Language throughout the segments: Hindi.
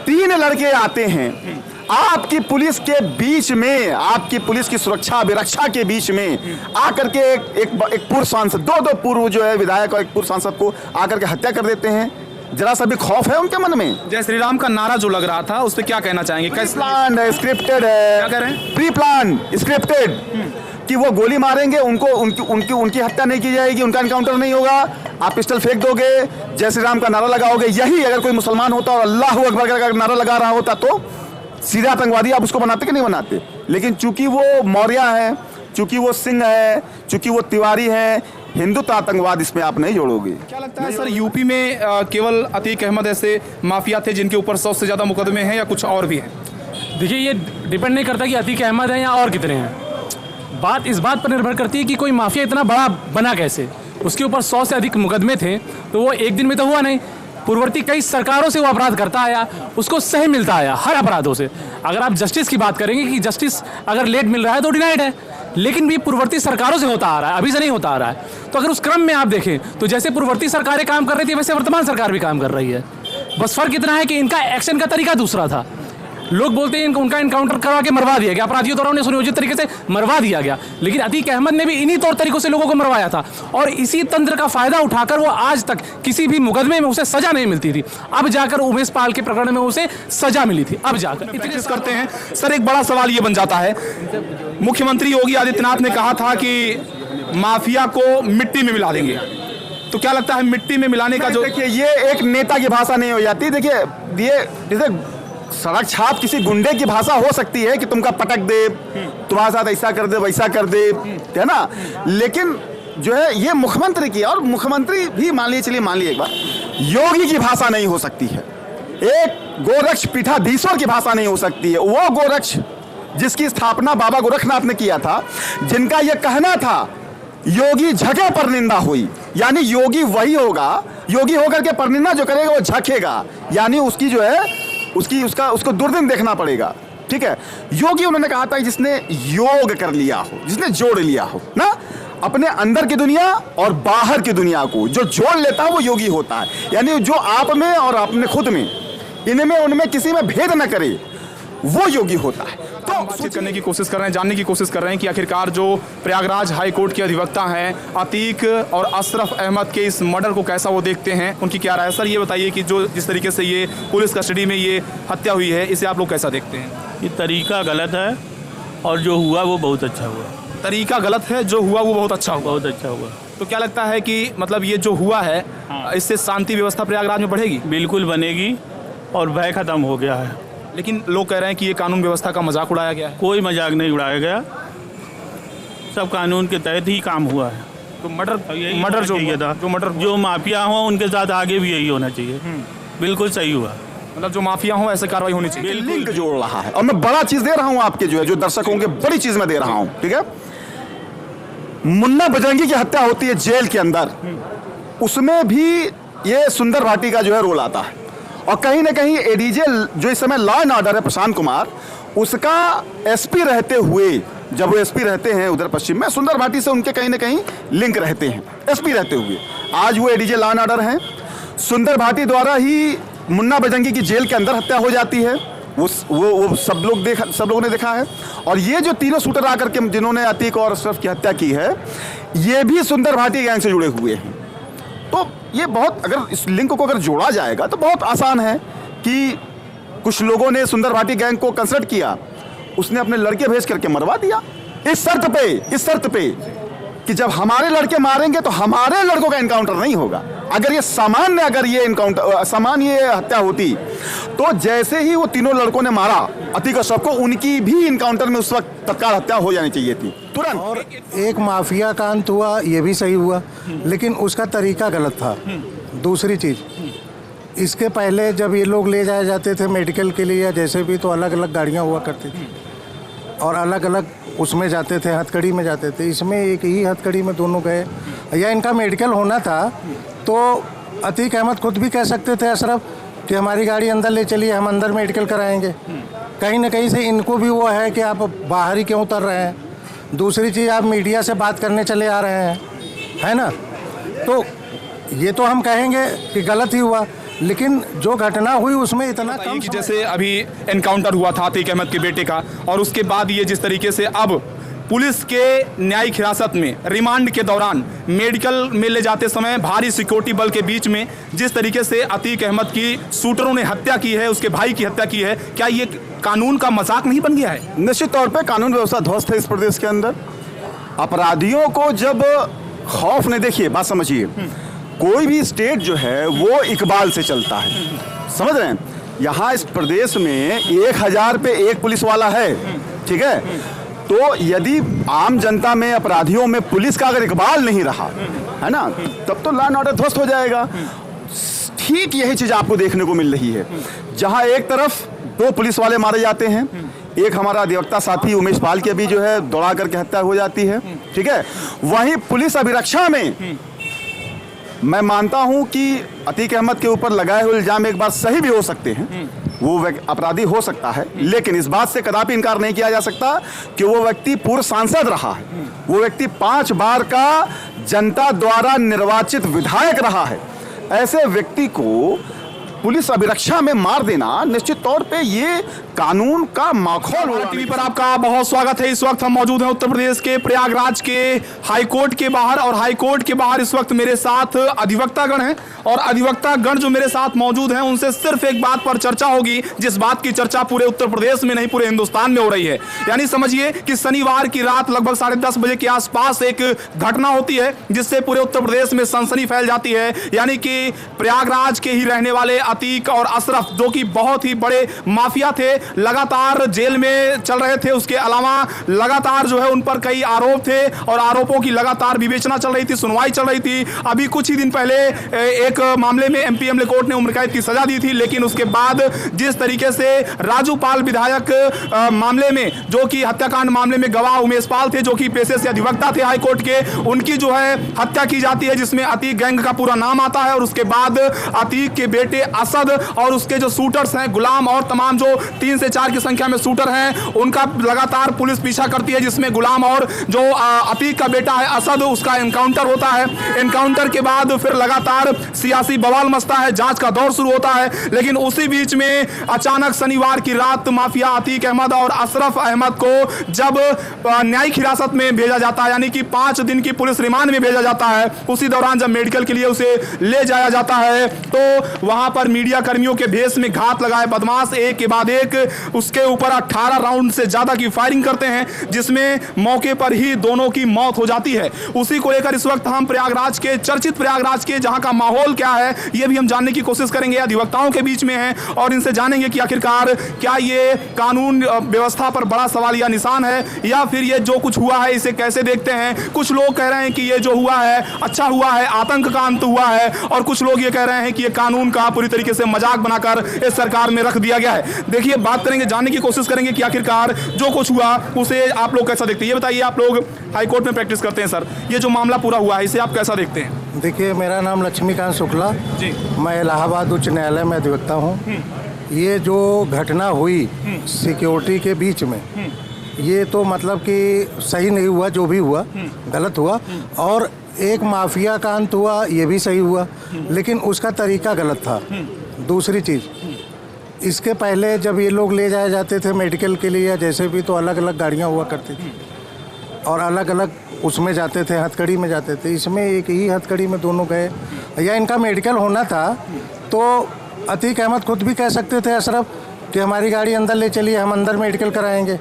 3 लड़के आते हैं आपकी पुलिस के बीच में, आपकी पुलिस की सुरक्षा विरक्षा के बीच में आकर के एक पूर्व सांसद, दो पूर्व जो है विधायक और एक पूर्व सांसद को आकर के हत्या कर देते हैं। जरा सा भी खौफ है उनके मन में? जय श्री राम का नारा जो लग रहा था उस पर क्या कहना चाहेंगे? कैसे प्लान है, स्क्रिप्टेड है, क्या कह रहे हैं? प्री प्लान स्क्रिप्टेड कि वो गोली मारेंगे, उनको उनकी हत्या नहीं की जाएगी, उनका एनकाउंटर नहीं होगा, आप पिस्टल फेंक दोगे, जय श्री राम का नारा लगाओगे। यही अगर कोई मुसलमान होता और अल्लाह अकबर का नारा लगा रहा होता तो सीधे आतंकवादी आप उसको बनाते कि नहीं बनाते? लेकिन चूंकि वो मौर्य है, चूंकि वो सिंह है, चूंकि वो तिवारी है, हिंदुत्व आतंकवाद इसमें आप नहीं जोड़ोगे। क्या लगता है सर, यूपी में केवल अतीक अहमद ऐसे माफिया थे जिनके ऊपर 100 से ज़्यादा मुकदमे हैं या कुछ और भी हैं? देखिए, ये डिपेंड नहीं करता कि अतीक अहमद है या और कितने हैं। बात इस बात पर निर्भर करती है कि कोई माफिया इतना बड़ा बना कैसे। उसके ऊपर 100 से अधिक मुकदमे थे तो वो एक दिन में तो हुआ नहीं। पूर्ववर्ती कई सरकारों से वो अपराध करता आया, उसको सही मिलता आया हर अपराधों से। अगर आप जस्टिस की बात करेंगे कि जस्टिस अगर लेट मिल रहा है तो डिनाइड है, लेकिन भी पूर्ववर्ती सरकारों से होता आ रहा है, अभी से नहीं होता आ रहा है। तो अगर उस क्रम में आप देखें तो जैसे पूर्ववर्ती सरकारें काम कर रही थी वैसे वर्तमान सरकार भी काम कर रही है। बस फर्क इतना है कि इनका एक्शन का तरीका दूसरा था। लोग बोलते हैं उनका एनकाउंटर करवा के मरवा दिया गया, अपराधियों द्वारा उन्हें सुनियोजित तरीके से मरवा दिया गया, लेकिन अतीक अहमद ने भी इन्हीं तौर तरीकों से लोगों को मरवाया था और इसी तंत्र का फायदा उठाकर वो आज तक किसी भी मुकदमे में उसे सजा नहीं मिलती थी। अब जाकर उमेश पाल के प्रकरण में उसे सजा मिली थी। अब जाकर प्रैक्टिस करते हैं। सर, एक बड़ा सवाल ये बन जाता है, मुख्यमंत्री योगी आदित्यनाथ ने कहा था कि माफिया को मिट्टी में मिला देंगे, तो क्या लगता है मिट्टी में मिलाने का जो, देखिए ये एक नेता की भाषा नहीं हो जाती। देखिए ये जैसे सड़क छाप किसी गुंडे की भाषा हो सकती है कि तुमका पटक दे, तुम्हारे साथ ऐसा कर दे वैसा कर दे, है ना, लेकिन जो है ये मुख्यमंत्री की, और मुख्यमंत्री भी मान लीजिए एक बार, योगी की भाषा नहीं हो सकती है, एक गोरक्ष पीठाधीश्वर की भाषा नहीं हो सकती है। वो गोरक्ष जिसकी स्थापना बाबा गोरखनाथ ने किया था, जिनका यह कहना था योगी झके पर निंदा हुई, यानी योगी वही होगा, योगी होकर के परनिंदा जो करेगा वो झकेगा, यानी उसकी जो है उसको दुर्दिन देखना पड़ेगा। ठीक है, योगी उन्होंने कहा था जिसने योग कर लिया हो, जिसने जोड़ लिया हो ना अपने अंदर की दुनिया और बाहर की दुनिया को, जो जोड़ लेता है वो योगी होता है। यानी जो आप में और अपने खुद में, इनमें उनमें किसी में भेद न करे, वो योगी होता है। तो बातचीत करने की कोशिश कर रहे हैं, जानने की कोशिश कर रहे हैं कि आखिरकार जो प्रयागराज हाई कोर्ट के अधिवक्ता हैं अतीक और अशरफ अहमद के इस मर्डर को कैसा वो देखते हैं, उनकी क्या राय है। सर, ये बताइए कि जो जिस तरीके से ये पुलिस कस्टडी में ये हत्या हुई है, इसे आप लोग कैसा देखते हैं? ये तरीका गलत है और जो हुआ वो बहुत अच्छा हुआ। तरीका गलत है, जो हुआ वो बहुत अच्छा हुआ। बहुत अच्छा हुआ। तो क्या लगता है कि मतलब ये जो हुआ है, इससे शांति व्यवस्था प्रयागराज में बढ़ेगी? बिल्कुल बनेगी और भय खत्म हो गया है। लेकिन लोग कह रहे हैं कि ये कानून व्यवस्था का मजाक उड़ाया गया है। कोई मजाक नहीं उड़ाया गया, सब कानून के तहत ही काम हुआ है। तो मर्डर जो माफिया हो उनके साथ आगे भी यही होना चाहिए। बिल्कुल सही हुआ, मतलब जो माफिया हो ऐसे कार्रवाई होनी चाहिए। लिंक जोड़ रहा है, और मैं बड़ा चीज दे रहा हूं आपके जो दर्शकों के, बड़ी चीज मैं दे रहा हूं। ठीक है, मुन्ना बजरंगी की हत्या होती है जेल के अंदर, उसमें भी ये सुंदर भाटी का जो है रोल आता है, और कहीं ना कहीं एडीजे जो इस समय लॉ एंड ऑर्डर है प्रशांत कुमार, उसका एसपी रहते हुए, जब वो एसपी रहते हैं उधर पश्चिम में, सुंदर भाटी से उनके कहीं ना कहीं लिंक रहते हैं एसपी रहते हुए। आज वो एडीजे लॉ एंड ऑर्डर हैं, सुंदर भाटी द्वारा ही मुन्ना बजरंगी की जेल के अंदर हत्या हो जाती है। वो सब लोगों ने देखा है। और ये जो तीनों शूटर आकर के जिन्होंने अतीक और अशरफ की हत्या की है, ये भी सुंदर भाटी गैंग से जुड़े हुए हैं। तो ये बहुत, अगर इस लिंक को अगर जोड़ा जाएगा तो बहुत आसान है कि कुछ लोगों ने सुंदर भाटी गैंग को कंसल्ट किया, उसने अपने लड़के भेज करके मरवा दिया, इस शर्त पे कि जब हमारे लड़के मारेंगे तो हमारे लड़कों का एनकाउंटर नहीं होगा। अगर ये हत्या होती तो जैसे ही वो तीनों लड़कों ने मारा अतीक अशरफ को, उनकी भी एनकाउंटर में उस वक्त तत्काल हत्या हो जानी चाहिए थी तुरंत। और एक माफिया का अंत हुआ, ये भी सही हुआ, लेकिन उसका तरीका गलत था। दूसरी चीज़, इसके पहले जब ये लोग ले जाए जाते थे मेडिकल के लिए या जैसे भी, तो अलग अलग गाड़ियाँ हुआ करती थी और अलग अलग उसमें जाते थे, हथकड़ी में जाते थे। इसमें एक ही हथकड़ी में दोनों गए, या इनका मेडिकल होना था तो अतीक अहमद खुद भी कह सकते थे अशरफ कि हमारी गाड़ी अंदर ले चलिए, हम अंदर मेडिकल कराएंगे। कहीं ना कहीं से इनको भी वो है कि आप बाहर ही क्यों उतर रहे हैं। दूसरी चीज़, आप मीडिया से बात करने चले आ रहे हैं, है ना, तो ये तो हम कहेंगे कि गलत ही हुआ। लेकिन जो घटना हुई उसमें इतना कम कि जैसे अभी एनकाउंटर हुआ था अतीक अहमद के बेटे का, और उसके बाद ये जिस तरीके से अब पुलिस के न्यायिक हिरासत में रिमांड के दौरान मेडिकल में ले जाते समय भारी सिक्योरिटी बल के बीच में जिस तरीके से अतीक अहमद की शूटरों ने हत्या की है, उसके भाई की हत्या की है, क्या ये कानून का मजाक नहीं बन गया है? निश्चित तौर पे कानून व्यवस्था ध्वस्त है इस प्रदेश के अंदर। अपराधियों को जब खौफ नहीं, देखिए बात समझिए, कोई भी स्टेट जो है वो इकबाल से चलता है, समझ रहे हैं? यहाँ इस प्रदेश में 1000 पे एक पुलिस वाला है, ठीक है? तो यदि आम जनता में, अपराधियों में पुलिस का अगर इकबाल नहीं रहा है ना, तब तो लॉ एंड ऑर्डर ध्वस्त हो जाएगा। ठीक यही चीज आपको देखने को मिल रही है, जहां एक तरफ 2 पुलिस वाले मारे जाते हैं, एक हमारा अधिवक्ता साथी उमेश पाल की भी जो है दौड़ा करके हत्या हो जाती है, ठीक है? वहीं पुलिस अभिरक्षा में मैं मानता हूं कि अतीक अहमद के ऊपर लगाए हुए इल्जाम एक बार सही भी हो सकते हैं, वो अपराधी हो सकता है, लेकिन इस बात से कदापि इनकार नहीं किया जा सकता कि वो व्यक्ति पूर्व सांसद रहा है, वो व्यक्ति 5 बार का जनता द्वारा निर्वाचित विधायक रहा है। ऐसे व्यक्ति को पुलिस अभिरक्षा में मार देना निश्चित तौर पे ये कानून का माखौल होगा। टीवी पर आपका बहुत स्वागत है। इस वक्त हम मौजूद हैं उत्तर प्रदेश के प्रयागराज के हाईकोर्ट के बाहर, और हाईकोर्ट के बाहर इस वक्त मेरे साथ अधिवक्तागण हैं, और अधिवक्तागण जो मेरे साथ मौजूद हैं उनसे सिर्फ एक बात पर चर्चा होगी, जिस बात की चर्चा पूरे उत्तर प्रदेश में नहीं पूरे हिंदुस्तान में हो रही है। यानी समझिए कि शनिवार की रात लगभग 10:30 बजे के आसपास एक घटना होती है जिससे पूरे उत्तर प्रदेश में सनसनी फैल जाती है। यानी कि प्रयागराज के ही रहने वाले अतीक और अशरफ, जो कि बहुत ही बड़े माफिया थे, लगातार जेल में चल रहे थे। उसके अलावा लगातार जो है उन पर कई आरोप थे, और आरोपों की लगातार विवेचना चल रही थी, सुनवाई चल रही थी। अभी कुछ ही दिन पहले एक मामले में एमपी एमएलए कोर्ट ने उम्र कैद की सजा दी थी, लेकिन उसके बाद जिस तरीके से राजू पाल विधायक मामले में, जो कि हत्याकांड मामले में गवाह उमेश पाल थे, जो कि पेशे से अधिवक्ता थे हाईकोर्ट के, उनकी जो है हत्या की जाती है, जिसमें अतीक गैंग का पूरा नाम आता है। और उसके बाद अतीक के बेटे असद और उसके जो शूटर्स हैं गुलाम, और तमाम जो 3 से 4 की संख्या में शूटर हैं, उनका लगातार पुलिस पीछा करती है, जिसमें गुलाम और जो अतीक का बेटा है असद, उसका एनकाउंटर होता है। एनकाउंटर के बाद फिर लगातार सियासी बवाल मचता है, जांच का दौर शुरू होता है। लेकिन उसी बीच में अचानक शनिवार की रात माफिया अतीक अहमद और अशरफ अहमद को जब न्यायिक हिरासत में भेजा जाता है, यानी कि 5 दिन की पुलिस रिमांड में भेजा जाता है, उसी दौरान जब मेडिकल के लिए उसे ले जाया जाता है तो वहां पर मीडिया कर्मियों के भेष में घात लगाए बदमाश एक के बाद एक उसके ऊपर 18 राउंड से ज्यादा की फायरिंग करते हैं, जिसमें मौके पर ही दोनों की मौत हो जाती है। उसी को लेकर इस वक्त हम प्रयागराज के, चर्चित प्रयागराज के, जहां का माहौल क्या है यह भी हम जानने की कोशिश करेंगे। अधिवक्ताओं के बीच में हैं और इनसे जानेंगे कि आखिरकार क्या ये कानून व्यवस्था पर बड़ा सवाल या निशान है, या फिर ये जो कुछ हुआ है इसे कैसे देखते हैं। कुछ लोग कह रहे हैं कि ये जो हुआ है अच्छा हुआ है, आतंक का अंत हुआ है, और कुछ लोग ये कह रहे हैं कि ये कानून का पूरी तरीके से मजाक बनाकर इस सरकार में रख दिया गया है। देखिए, बात करेंगे, जानने की कोशिश करेंगे कि आखिरकार जो कुछ हुआ उसे आप लोग कैसा देखते हैं। ये बताइए, आप लोग हाईकोर्ट में प्रैक्टिस करते हैं सर, ये जो मामला पूरा हुआ है इसे आप कैसा देखते हैं? देखिए, मेरा नाम लक्ष्मीकांत शुक्ला जी, मैं इलाहाबाद उच्च न्यायालय में अधिवक्ता हूँ। ये जो घटना हुई सिक्योरिटी के बीच में, ये तो मतलब कि सही नहीं हुआ, जो भी हुआ गलत हुआ, और एक माफिया का अंत हुआ ये भी सही हुआ, लेकिन उसका तरीका गलत था। दूसरी चीज़, इसके पहले जब ये लोग ले जाए जाते थे मेडिकल के लिए या जैसे भी, तो अलग अलग गाड़ियाँ हुआ करती थी और अलग अलग उसमें जाते थे, हथकड़ी में जाते थे। इसमें एक ही हथकड़ी में दोनों गए, या इनका मेडिकल होना था तो अतीक अहमद खुद भी कह सकते थे अशरफ कि हमारी गाड़ी अंदर ले चलिए, हम अंदर मेडिकल कराएंगे।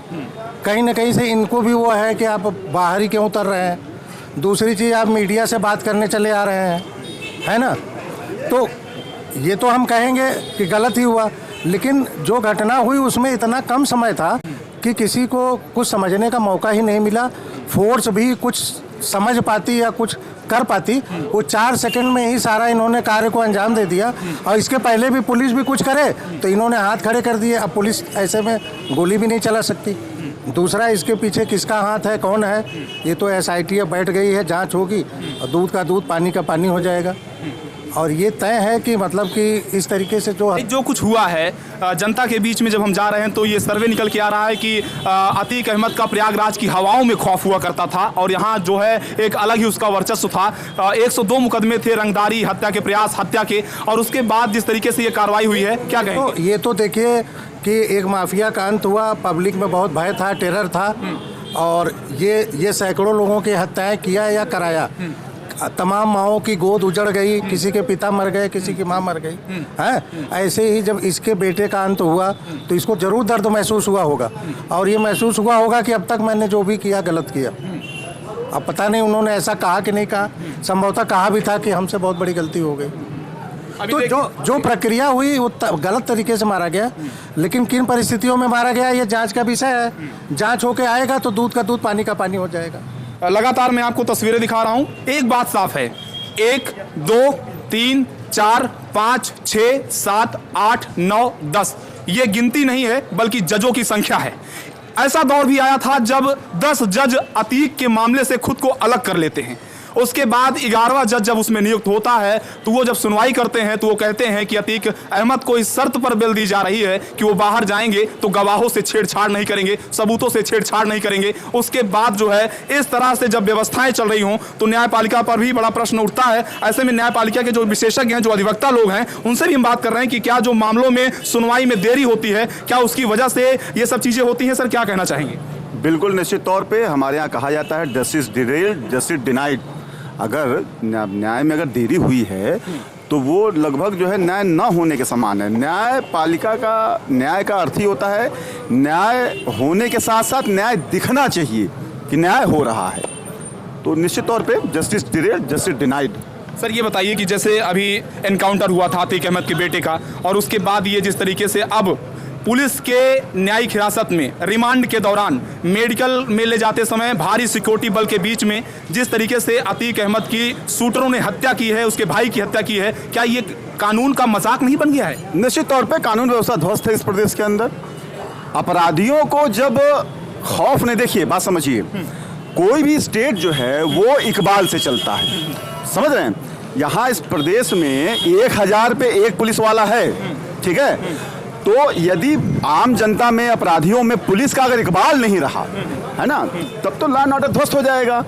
कहीं ना कहीं से इनको भी वो है कि आप बाहर ही क्यों उतर रहे हैं। दूसरी चीज़, आप मीडिया से बात करने चले आ रहे हैं, है ना, तो ये तो हम कहेंगे कि गलत ही हुआ, लेकिन जो घटना हुई उसमें इतना कम समय था कि किसी को कुछ समझने का मौका ही नहीं मिला। फोर्स भी कुछ समझ पाती या कुछ कर पाती, वो 4 सेकंड में ही सारा इन्होंने कार्य को अंजाम दे दिया। और इसके पहले भी पुलिस भी कुछ करे तो इन्होंने हाथ खड़े कर दिए। अब पुलिस ऐसे में गोली भी नहीं चला सकती। दूसरा, इसके पीछे किसका हाथ है, कौन है, ये तो SIT बैठ गई है, जांच होगी और दूध का दूध पानी का पानी हो जाएगा। और ये तय है कि मतलब कि इस तरीके से जो कुछ हुआ है जनता के बीच में जब हम जा रहे हैं तो ये सर्वे निकल के आ रहा है कि अतीक अहमद का प्रयागराज की हवाओं में खौफ हुआ करता था और यहाँ जो है एक अलग ही उसका वर्चस्व था। 102 मुकदमे थे रंगदारी, हत्या के प्रयास, हत्या के, और उसके बाद जिस तरीके से ये कार्रवाई हुई है, क्या कहेंगे? तो ये तो देखिए कि एक माफिया का अंत हुआ, पब्लिक में बहुत भय था, टेरर था, और ये सैकड़ों लोगों की हत्याएं किया या कराया। तमाम माओं की गोद उजड़ गई, किसी के पिता मर गए, किसी की माँ मर गई है। ऐसे ही जब इसके बेटे का अंत हुआ तो इसको जरूर दर्द महसूस हुआ होगा, और ये महसूस हुआ होगा कि अब तक मैंने जो भी किया गलत किया। अब पता नहीं उन्होंने ऐसा कहा कि नहीं कहा, संभवतः कहा भी था कि हमसे बहुत बड़ी गलती हो गई। तो जो प्रक्रिया हुई वो गलत तरीके से मारा गया, लेकिन किन परिस्थितियों में मारा गया ये जांच का विषय है। जांच होके आएगा तो दूध का दूध, पानी का पानी हो जाएगा। लगातार मैं आपको तस्वीरें दिखा रहा हूं, एक बात साफ है, 1 2 3 4 5 6 7 8 9 10 ये गिनती नहीं है बल्कि जजों की संख्या है। ऐसा दौर भी आया था जब 10 जज अतीक के मामले से खुद को अलग कर लेते हैं। उसके बाद 11वां जज जब उसमें नियुक्त होता है तो वो जब सुनवाई करते हैं तो वो कहते हैं कि अतीक अहमद को इस शर्त पर बेल दी जा रही है कि वो बाहर जाएंगे तो गवाहों से छेड़छाड़ नहीं करेंगे, सबूतों से छेड़छाड़ नहीं करेंगे। उसके बाद जो है इस तरह से जब व्यवस्थाएं चल रही हों तो न्यायपालिका पर भी बड़ा प्रश्न उठता है। ऐसे में न्यायपालिका के जो विशेषज्ञ हैं, जो अधिवक्ता लोग हैं, उनसे भी हम बात कर रहे हैं कि क्या जो मामलों में सुनवाई में देरी होती है, क्या उसकी वजह से ये सब चीजें होती हैं? सर, क्या कहना चाहेंगे? बिल्कुल निश्चित तौर पे हमारे यहाँ कहा जाता है जस्टिस डिलेड जस्टिस डिनाइड। अगर न्याय में अगर देरी हुई है तो वो लगभग जो है न्याय न होने के समान है। न्यायपालिका का न्याय का अर्थ ही होता है न्याय होने के साथ साथ न्याय दिखना चाहिए कि न्याय हो रहा है। तो निश्चित तौर पे justice delayed justice denied. Sir, ये बताइए कि जैसे अभी एनकाउंटर हुआ था अतीक अहमद के बेटे का, और उसके बाद ये जिस तरीके से अब पुलिस के न्यायिक हिरासत में रिमांड के दौरान मेडिकल में ले जाते समय भारी सिक्योरिटी बल के बीच में जिस तरीके से अतीक अहमद की शूटरों ने हत्या की है, उसके भाई की हत्या की है, क्या ये कानून का मजाक नहीं बन गया है? निश्चित तौर पे कानून व्यवस्था ध्वस्त है इस प्रदेश के अंदर। अपराधियों को जब खौफ नहीं, देखिए बात समझिए, कोई भी स्टेट जो है वो इकबाल से चलता है, समझ रहे हैं? यहाँ इस प्रदेश में 1000 पे 1 पुलिस वाला है, ठीक है? तो यदि आम जनता में, अपराधियों में पुलिस का अगर इकबाल नहीं रहा है ना, तब तो लॉ एंड ऑर्डर ध्वस्त हो जाएगा।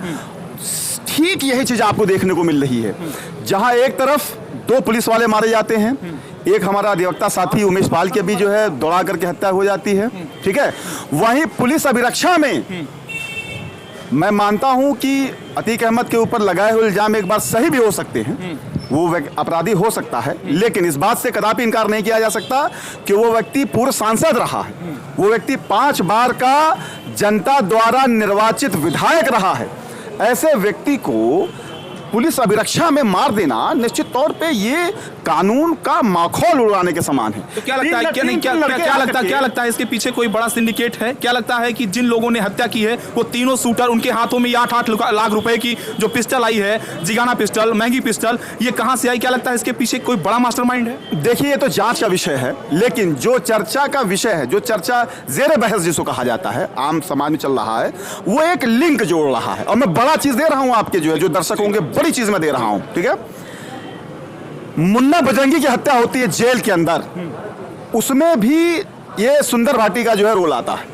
ठीक यही चीज आपको देखने को मिल रही है, जहां एक तरफ 2 पुलिस वाले मारे जाते हैं, एक हमारा अधिवक्ता साथी उमेश पाल के भी जो है दौड़ा करके हत्या हो जाती है, ठीक है? वहीं पुलिस अभिरक्षा में मैं मानता हूं कि अतीक अहमद के ऊपर लगाए हुए इल्जाम एक बार सही भी हो सकते हैं, वो अपराधी हो सकता है, लेकिन इस बात से कदापि इनकार नहीं किया जा सकता कि वो व्यक्ति पूर्व सांसद रहा है, वो व्यक्ति 5 बार का जनता द्वारा निर्वाचित विधायक रहा है। ऐसे व्यक्ति को पुलिस अभिरक्षा में मार देना निश्चित तौर पे ये कानून का माखौल उड़ाने के समान है। तो क्या लगता है, क्या लगता है इसके पीछे कोई बड़ा सिंडिकेट है? क्या लगता है कि जिन लोगों ने हत्या की है वो तीनों शूटर, उनके हाथों में 8-8 लाख रुपए की जो पिस्टल आई है, जिगाना पिस्टल, महंगी पिस्टल, ये कहां से आई? क्या लगता है इसके पीछे कोई बड़ा मास्टरमाइंड है? देखिए, ये तो जांच का विषय है, लेकिन जो चर्चा का विषय है, जो चर्चा जेर बहस जिसको कहा जाता है, आम समाज में चल रहा है, वो एक लिंक जोड़ रहा है। और मैं बड़ा चीज दे रहा हूं आपके जो है, जो दर्शक होंगे, बड़ी चीज मैं दे रहा हूं, ठीक है? मुन्ना बजरंगी की हत्या होती है जेल के अंदर, उसमें भी ये सुंदर भाटी का जो है रोल आता है।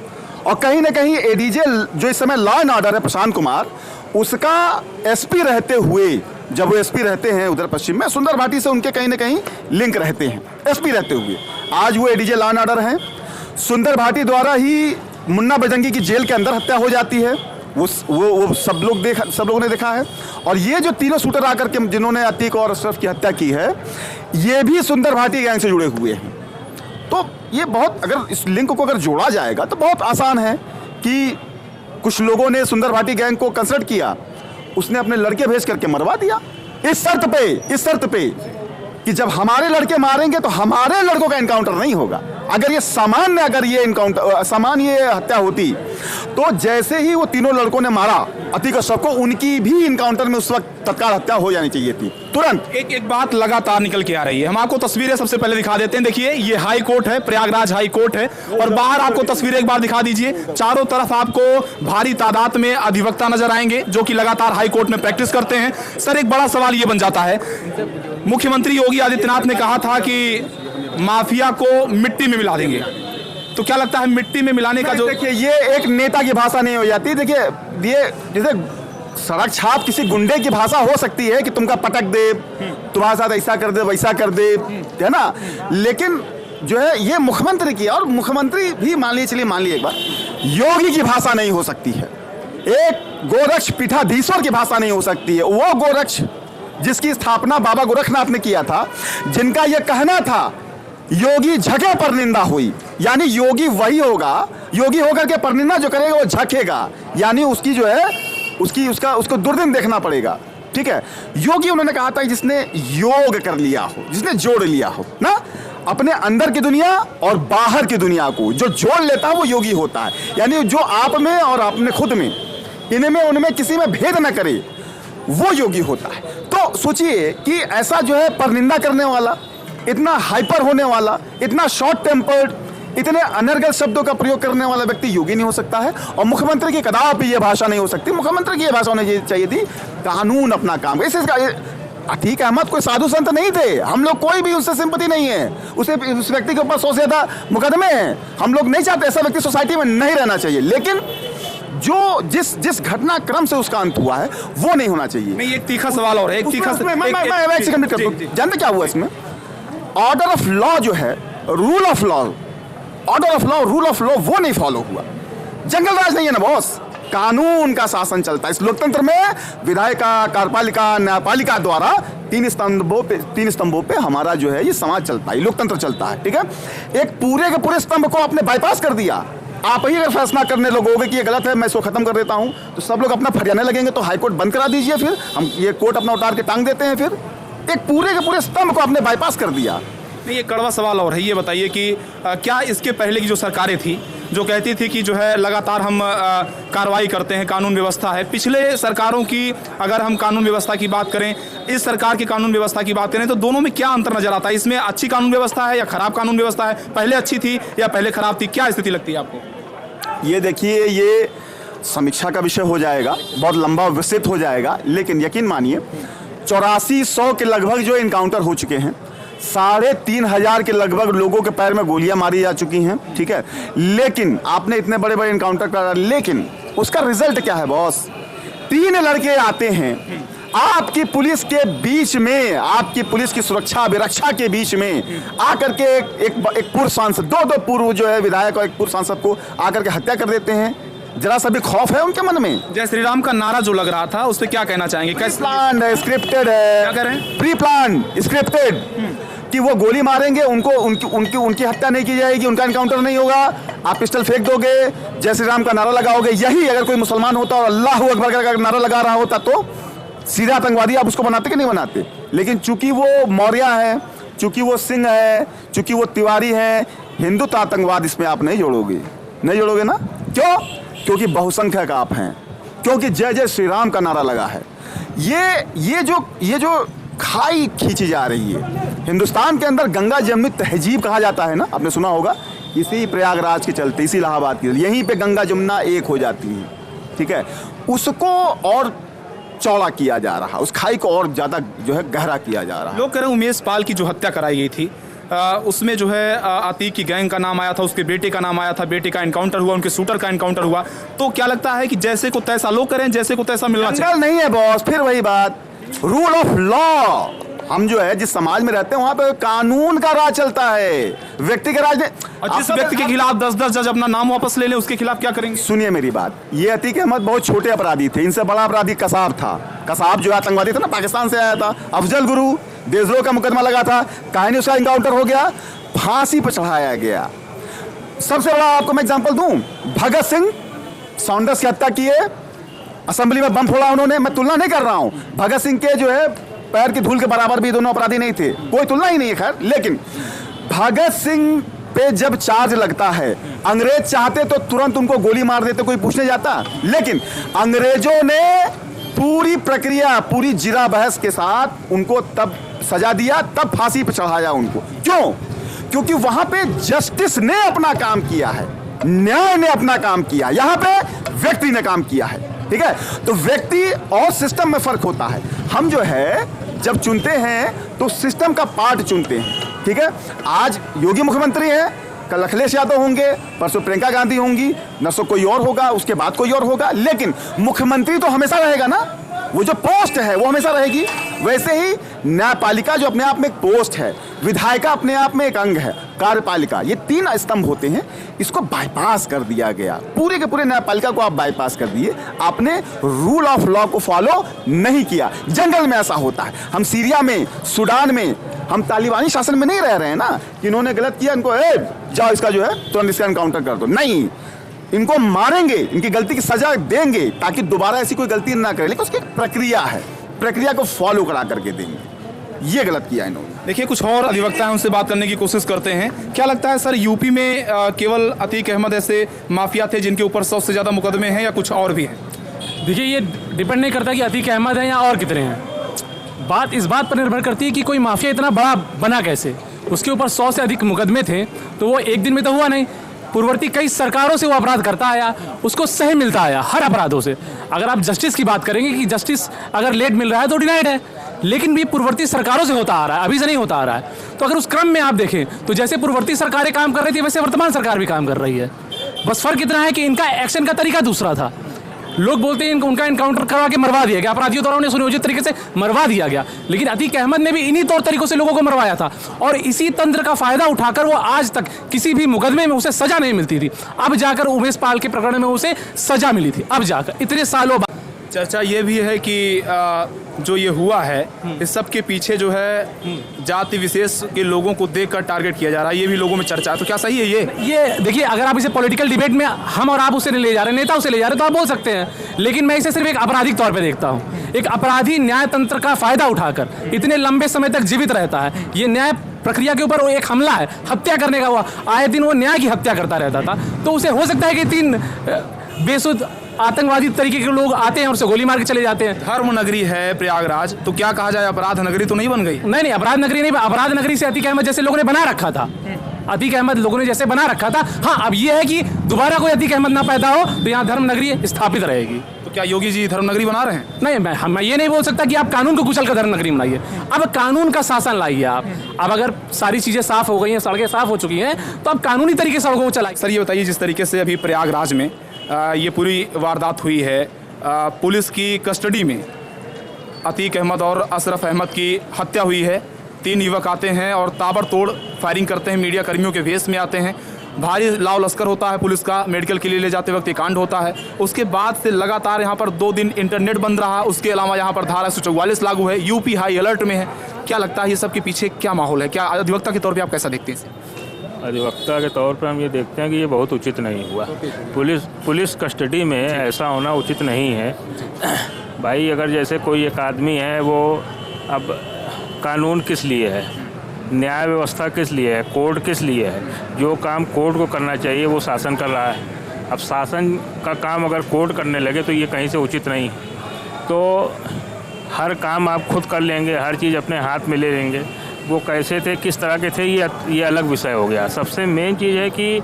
और कहीं ना कहीं एडीजे जो इस समय लॉ एंड ऑर्डर है प्रशांत कुमार, उसका एसपी रहते हुए, जब वो एसपी रहते हैं उधर पश्चिम में, सुंदर भाटी से उनके कहीं ना कहीं लिंक रहते हैं एसपी रहते हुए। आज वो एडीजे लॉ एंड ऑर्डर हैं, सुंदर भाटी द्वारा ही मुन्ना बजरंगी की जेल के अंदर हत्या हो जाती है। वो सब लोगों ने देखा है। और ये जो तीनों शूटर आकर के जिन्होंने अतीक और अशरफ की हत्या की है, ये भी सुंदर भाटी गैंग से जुड़े हुए हैं। तो ये बहुत, अगर इस लिंक को अगर जोड़ा जाएगा तो बहुत आसान है कि कुछ लोगों ने सुंदर भाटी गैंग को कंसल्ट किया, उसने अपने लड़के भेज करके मरवा दिया, इस शर्त पे कि जब हमारे लड़के मारेंगे तो हमारे लड़कों का एनकाउंटर नहीं होगा। अगर ये सामान्य हत्या होती तो जैसे ही वो तीनों लड़कों ने मारा, अतीक अशरफ को, उनकी भी इनकाउंटर में उस वक्त तत्काल हत्या हो जानी चाहिए थी तुरंत। एक बात लगातार निकल के आ रही है, हम आपको तस्वीरें सबसे पहले दिखा देते हैं। देखिए ये हाई कोर्ट है, प्रयागराज हाई कोर्ट है, और बाहर आपको तस्वीरें एक बार दिखा दीजिए। चारों तरफ आपको भारी तादाद में अधिवक्ता नजर आएंगे जो कि लगातार हाई कोर्ट में प्रैक्टिस करते हैं। सर, एक बड़ा सवाल ये बन जाता है, मुख्यमंत्री योगी आदित्यनाथ ने कहा था कि माफिया को मिट्टी में मिला देंगे, तो क्या लगता है मिट्टी में मिलाने का जो, देखिए ये एक नेता की भाषा नहीं हो जाती। देखिए ये जैसे सड़क छाप किसी गुंडे की भाषा हो सकती है कि तुमका पटक दे, तुम्हारे साथ ऐसा कर दे वैसा कर दे, है ना, लेकिन जो है ये मुख्यमंत्री की, और मुख्यमंत्री भी मान लिए, चलिए मान लिए एक बार, योगी की भाषा नहीं हो सकती है, एक गोरक्ष पीठाधीश्वर की भाषा नहीं हो सकती है। वो गोरक्ष जिसकी स्थापना बाबा गोरखनाथ ने किया था, जिनका यह कहना था योगी झके पर निंदा हुई, यानी योगी वही होगा, योगी होकर के परनिंदा जो करेगा वो झकेगा, यानी उसकी जो है उसको दुर्दिन देखना पड़ेगा। ठीक है, योगी उन्होंने कहा था जिसने योग कर लिया हो, जिसने जोड़ लिया हो ना अपने अंदर की दुनिया और बाहर की दुनिया को, जो जोड़ लेता है वो योगी होता है। यानी जो आप में और अपने खुद में, इनमें उनमें किसी में भेद न करे, वो योगी होता है। तो सोचिए कि ऐसा जो है परनिंदा करने वाला, इतना हाइपर होने वाला, इतना शॉर्ट टेम्पर्ड, इतने अनर्गल शब्दों का प्रयोग करने वाला व्यक्ति योगी नहीं हो सकता है। और मुख्यमंत्री की कदापि ये भाषा नहीं हो सकती। मुख्यमंत्री की ये भाषा होनी चाहिए थी, कानून अपना काम। अतीक अहमद कोई साधु संत नहीं थे, हम लोग कोई भी उससे सिंपैथी नहीं है, उस व्यक्ति के ऊपर 100 से ज्यादा मुकदमे हैं, हम लोग नहीं चाहते ऐसा व्यक्ति सोसाइटी में नहीं रहना चाहिए, लेकिन जो जिस घटनाक्रम से उसका अंत हुआ है वो नहीं होना चाहिए। नहीं, एक तीखा सवाल और है, एक तीखा, एक सेकंड जानते क्या हुआ इसमें? ऑर्डर ऑफ लॉ जो है, rule of law, order of law, rule of law, वो नहीं फॉलो हुआ। जंगल राज नहीं है ना बॉस, कानून का शासन चलता है इस लोकतंत्र में। विधायिका, कार्यपालिका, न्यायपालिका द्वारा तीन स्तंभों पे हमारा जो है ये समाज चलता है, लोकतंत्र चलता है। ठीक है, एक पूरे के पूरे स्तंभ को आपने बाईपास कर दिया। आप ही अगर फैसला करने लगोगे कि ये गलत है, मैं इसको खत्म कर देता हूं, तो सब लोग अपना फरियाने लगेंगे, तो हाईकोर्ट बंद करा दीजिए, फिर हम ये कोर्ट अपना उतार के टांग देते हैं। फिर एक पूरे के पूरे स्तंभ को आपने बाईपास कर दिया। नहीं, ये कड़वा सवाल और है, ये बताइए कि क्या इसके पहले की जो सरकारें थी जो कहती थी कि जो है लगातार हम कार्रवाई करते हैं, कानून व्यवस्था है, पिछले सरकारों की अगर हम कानून व्यवस्था की बात करें, इस सरकार की कानून व्यवस्था की बात करें, तो दोनों में क्या अंतर नजर आता है? इसमें अच्छी कानून व्यवस्था है या खराब कानून व्यवस्था है? पहले अच्छी थी या पहले खराब थी? क्या स्थिति लगती है आपको? ये देखिए, ये समीक्षा का विषय हो जाएगा, बहुत लंबा विस्तृत हो जाएगा, लेकिन यकीन मानिए 8400 के लगभग जो इनकाउंटर हो चुके हैं, 3500 के लगभग लोगों के पैर में गोलियां मारी जा चुकी हैं। ठीक है, लेकिन आपने इतने बड़े बड़े इनकाउंटर करा, लेकिन उसका रिजल्ट क्या है बॉस? 3 लड़के आते हैं आपकी पुलिस के बीच में, आपकी पुलिस की सुरक्षा विरक्षा के बीच में आकर के एक पूर्व सांसद, दो पूर्व जो है विधायक और एक पूर्व सांसद को आकर के हत्या कर देते हैं। जरा सा भी खौफ है उनके मन में? जय श्री राम का नारा जो लग रहा था उस पर क्या कहना चाहेंगे? कैसे प्लान है, स्क्रिप्टेड है, क्या करें? प्री प्लान, स्क्रिप्टेड, कि वो गोली मारेंगे, उनको उनकी हत्या नहीं की जाएगी, उनका एनकाउंटर नहीं होगा, आप पिस्टल फेंक दोगे, जय श्री राम का नारा लगाओगे। यही अगर कोई मुसलमान होता और अल्लाह अकबर का नारा लगा रहा होता तो सीधा आतंकवादी आप उसको बनाते कि नहीं बनाते? लेकिन चूंकि वो मौर्य है, चूंकि वो सिंह है, चूंकि वो तिवारी है, हिंदुत्व आतंकवाद इसमें आप नहीं जोड़ोगे ना? क्यों? क्योंकि बहुसंख्यक आप हैं, क्योंकि जय जय श्री राम का नारा लगा है। ये जो खाई खींची जा रही है हिंदुस्तान के अंदर, गंगा जमुनी तहजीब कहा जाता है ना, आपने सुना होगा, इसी प्रयागराज के चलते, इसी इलाहाबाद के, यहीं पे गंगा जमुना एक हो जाती है। ठीक है, उसको और चौड़ा किया जा रहा, उस खाई को और ज्यादा जो है गहरा किया जा रहा। लोग कह रहे हैं उमेश पाल की जो हत्या कराई गई थी, उसमें जो है अतीक की गैंग का नाम आया था, उसके बेटे का नाम आया था, बेटे का एनकाउंटर हुआ, उनके शूटर का एनकाउंटर हुआ, तो क्या लगता है कि जैसे को तैसा, लोग कह रहे हैं जैसे को तैसा मिलना चाहिए? नहीं है बॉस, फिर वही बात, रूल ऑफ लॉ। हम जो है जिस समाज में रहते हैं वहां पे कानून का राज चलता है, व्यक्ति का राज नहीं। और जिस व्यक्ति के खिलाफ 10-10 जज अपना नाम वापस ले लें, उसके खिलाफ क्या करेंगे? सुनिए मेरी बात, ये अतीक अहमद बहुत छोटे अपराधी थे, इनसे बड़ा अपराधी कसाब था। कसाब जो आतंकवादी था ना, पाकिस्तान से आया था, अफजल गुरु, देशद्रोह का मुकदमा लगा था, कहानी उसका इनकाउंटर हो गया, फांसी पर चढ़ाया गया। सबसे बड़ा आपको मैं एग्जांपल दूं, भगत सिंह सॉन्डर्स की हत्या की है, असेंबली में बम फोड़ा उन्होंने, मैं तुलना नहीं कर रहा हूं, भगत सिंह के जो है पैर की धूल के बराबर भी दोनों अपराधी नहीं थे, कोई तुलना ही नहीं है खैर, लेकिन भगत सिंह पे जब चार्ज लगता है, अंग्रेज चाहते तो तुरंत उनको गोली मार देते, कोई पूछने जाता, लेकिन अंग्रेजों ने पूरी प्रक्रिया, पूरी जिरा बहस के साथ उनको तब सजा दिया, तब फांसी पर चढ़ाया उनको। क्यों? क्योंकि वहां पे जस्टिस ने अपना काम किया है, न्याय ने अपना काम किया, यहां पे व्यक्ति ने काम किया है। ठीक है, तो व्यक्ति और सिस्टम में फर्क होता है। हम जो है जब चुनते हैं तो सिस्टम का पार्ट चुनते हैं। ठीक है, आज योगी मुख्यमंत्री हैं, कल अखिलेश यादव होंगे, परसों प्रियंका गांधी होंगी, नरसों कोई और होगा, उसके बाद कोई और होगा, लेकिन मुख्यमंत्री तो हमेशा रहेगा ना, वो जो पोस्ट है वो हमेशा रहेगी। वैसे ही न्यायपालिका जो अपने आप में एक पोस्ट है, विधायिका अपने आप में एक अंग है, कार्यपालिका, ये 3 स्तंभ होते हैं। इसको बाईपास कर दिया गया, पूरे के पूरे न्यायपालिका को आप बाईपास कर दिए। आपने रूल ऑफ लॉ को फॉलो नहीं किया। जंगल में ऐसा होता है, हम सीरिया में, सूडान में, हम तालिबानी शासन में नहीं रह रहे हैं ना कि इन्होंने गलत किया, इनको जाओ इसका जो है तुरंत इसका एनकाउंटर कर दो। नहीं, इनको मारेंगे, इनकी गलती की सजा देंगे ताकि दोबारा ऐसी कोई गलती ना करे, लेकिन उसकी एक प्रक्रिया है, प्रक्रिया को फॉलो करा करके देंगे। ये गलत किया इन्होंने। देखिए, कुछ और अधिवक्ता हैं, उनसे बात करने की कोशिश करते हैं। क्या लगता है सर, यूपी में केवल अतीक अहमद ऐसे माफिया थे जिनके ऊपर 100 से ज़्यादा मुकदमे हैं, या कुछ और भी हैं? देखिए, ये डिपेंड नहीं करता कि अतीक अहमद है या और कितने हैं। बात इस बात पर निर्भर करती है कि कोई माफिया इतना बड़ा बना कैसे। उसके ऊपर 100 से अधिक मुकदमे थे, तो वो एक दिन में तो हुआ नहीं। पूर्ववर्ती कई सरकारों से वो अपराध करता आया, उसको सही मिलता आया हर अपराधों से। अगर आप जस्टिस की बात करेंगे कि जस्टिस अगर लेट मिल रहा है तो डिनाइड है, लेकिन भी पूर्ववर्ती सरकारों से होता आ रहा है, अभी से नहीं होता आ रहा है। तो अगर उस क्रम में आप देखें तो जैसे पूर्ववर्ती सरकारें काम कर रही थी, वैसे वर्तमान सरकार भी काम कर रही है। बस फर्क इतना है कि इनका एक्शन का तरीका दूसरा था। लोग बोलते हैं उनका एनकाउंटर करवा के मरवा दिया गया, अपराधियों द्वारा उन्हें सुनियोजित तरीके से मरवा दिया गया, लेकिन अतीक अहमद ने भी इन्हीं तौर तरीकों से लोगों को मरवाया था, और इसी तंत्र का फायदा उठाकर वो आज तक किसी भी मुकदमे में उसे सजा नहीं मिलती थी। अब जाकर उमेश पाल के प्रकरण में उसे सजा मिली थी, अब जाकर इतने सालों बाद। चर्चा ये भी है कि जो ये हुआ है, इस सब के पीछे जो है जाति विशेष के लोगों को देखकर टारगेट किया जा रहा है, ये भी लोगों में चर्चा है। तो क्या सही है ये देखिए, अगर आप इसे पॉलिटिकल डिबेट में हम और आप उसे ले जा रहे हैं, नेता उसे ले जा रहे हैं, तो आप बोल सकते हैं, लेकिन मैं इसे सिर्फ एक आपराधिक तौर पे देखता हूँ। एक अपराधी न्याय तंत्र का फायदा उठाकर इतने लंबे समय तक जीवित रहता है। ये न्याय प्रक्रिया के ऊपर वो एक हमला है, हत्या करने का हुआ, आए दिन वो न्याय की हत्या करता रहता था। तो उसे हो सकता है कि 3 बेसुध आतंकवादी तरीके के लोग आते हैं और उसे गोली मार के चले जाते हैं। धर्म नगरी है प्रयागराज, तो क्या कहा जाए, अपराध नगरी तो नहीं बन गई? नहीं, अपराध नगरी नहीं, अपराध नगरी से अतीक अहमद जैसे लोगों ने बना रखा था। अतीक अहमद लोगों ने जैसे बना रखा था। हाँ, अब ये है कि दोबारा कोई अतीक अहमद ना पैदा हो तो यहाँ धर्म नगरी स्थापित रहेगी। तो क्या योगी जी धर्म नगरी बना रहे हैं? नहीं, मैं ये नहीं बोल सकता कि आप कानून को कुचल कर धर्म नगरी बनाइए। अब कानून का शासन लाइए आप। अब अगर सारी चीजें साफ हो गई हैं, सड़कें साफ हो चुकी हैं, तो अब कानूनी तरीके से सड़कों को चलाइए। सर, ये बताइए, जिस तरीके से अभी प्रयागराज में ये पूरी वारदात हुई है, पुलिस की कस्टडी में अतीक अहमद और अशरफ अहमद की हत्या हुई है। 3 युवक आते हैं और ताबड़तोड़ फायरिंग करते हैं, मीडिया कर्मियों के वेश में आते हैं। भारी लाव लश्कर होता है पुलिस का, मेडिकल के लिए ले जाते वक्त ये कांड होता है। उसके बाद से लगातार यहाँ पर 2 दिन इंटरनेट बंद रहा। उसके अलावा यहाँ पर धारा 144 लागू है, यूपी हाई अलर्ट में है। क्या लगता है ये सब के पीछे क्या माहौल है? क्या अधिवक्ता के तौर पर आप कैसा देखते हैं? अधिवक्ता के तौर पर हम ये देखते हैं कि ये बहुत उचित नहीं हुआ। पुलिस कस्टडी में ऐसा होना उचित नहीं है। भाई, अगर जैसे कोई एक आदमी है, वो अब कानून किस लिए है, न्याय व्यवस्था किस लिए है, कोर्ट किस लिए है? जो काम कोर्ट को करना चाहिए वो शासन कर रहा है। अब शासन का काम अगर कोर्ट करने लगे तो ये कहीं से उचित नहीं है। तो हर काम आप खुद कर लेंगे, हर चीज़ अपने हाथ में ले लेंगे। वो कैसे थे, किस तरह के थे, ये अलग विषय हो गया। सबसे मेन चीज़ है कि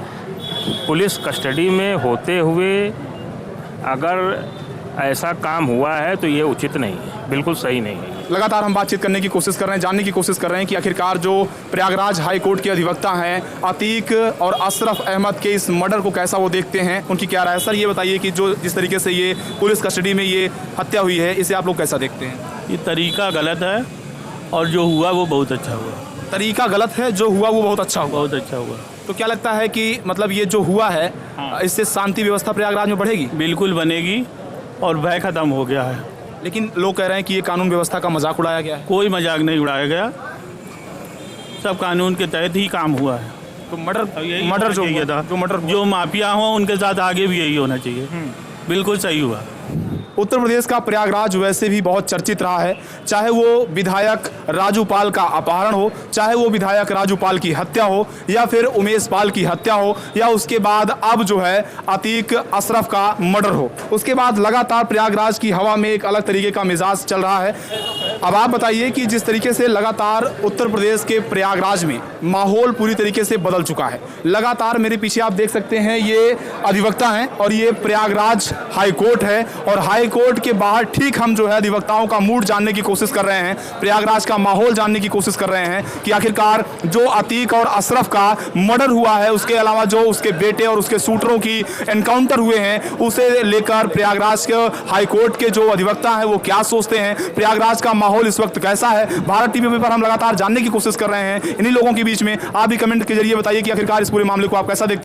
पुलिस कस्टडी में होते हुए अगर ऐसा काम हुआ है तो ये उचित नहीं है, बिल्कुल सही नहीं है। लगातार हम बातचीत करने की कोशिश कर रहे हैं, जानने की कोशिश कर रहे हैं कि आखिरकार जो प्रयागराज हाई कोर्ट के अधिवक्ता हैं अतीक और अशरफ अहमद के इस मर्डर को कैसा वो देखते हैं, उनकी क्या राय है। सर, ये बताइए कि जो जिस तरीके से ये पुलिस कस्टडी में ये हत्या हुई है, इसे आप लोग कैसा देखते हैं? ये तरीका गलत है और जो हुआ वो बहुत अच्छा हुआ। तरीका गलत है, जो हुआ वो बहुत अच्छा हुआ। बहुत अच्छा हुआ। तो क्या लगता है कि मतलब ये जो हुआ है, इससे शांति व्यवस्था प्रयागराज में बढ़ेगी? बिल्कुल बनेगी और भय खत्म हो गया है। लेकिन लोग कह रहे हैं कि ये कानून व्यवस्था का मजाक उड़ाया गया है। कोई मजाक नहीं उड़ाया गया, सब कानून के तहत ही काम हुआ है। तो मर्डर जो माफिया हो उनके साथ आगे भी यही होना चाहिए। बिल्कुल सही हुआ। उत्तर प्रदेश का प्रयागराज वैसे भी बहुत चर्चित रहा है, चाहे वो विधायक राजू पाल का अपहरण हो, चाहे वो विधायक राजू पाल की हत्या हो, या फिर उमेश पाल की हत्या हो, या उसके बाद अब जो है अतीक अशरफ का मर्डर हो। उसके बाद लगातार प्रयागराज की हवा में एक अलग तरीके का मिजाज चल रहा है। अब आप बताइए कि जिस तरीके से लगातार उत्तर प्रदेश के प्रयागराज में माहौल पूरी तरीके से बदल चुका है। लगातार मेरे पीछे आप देख सकते हैं ये अधिवक्ता हैं और ये प्रयागराज हाई कोर्ट है, और हाई कोर्ट के बाहर ठीक हम जो है अधिवक्ताओं का मूड जानने की कोशिश कर रहे हैं, प्रयागराज का माहौल जानने की कोशिश कर रहे हैं कि आखिरकार जो अतीक और अशरफ का मर्डर हुआ है, उसके अलावा जो उसके बेटे और उसके शूटरों की एनकाउंटर हुए हैं, उसे लेकर प्रयागराज के हाई कोर्ट के जो अधिवक्ता हैं वो क्या सोचते हैं, प्रयागराज का माहौल इस वक्त कैसा है। भारत टीवी पर हम लगातार जानने की कोशिश कर रहे हैं इन्हीं लोगों के बीच में। आप भी कमेंट के जरिए बताइए कि आखिरकार इस पूरे मामले को आप कैसा देखते हैं।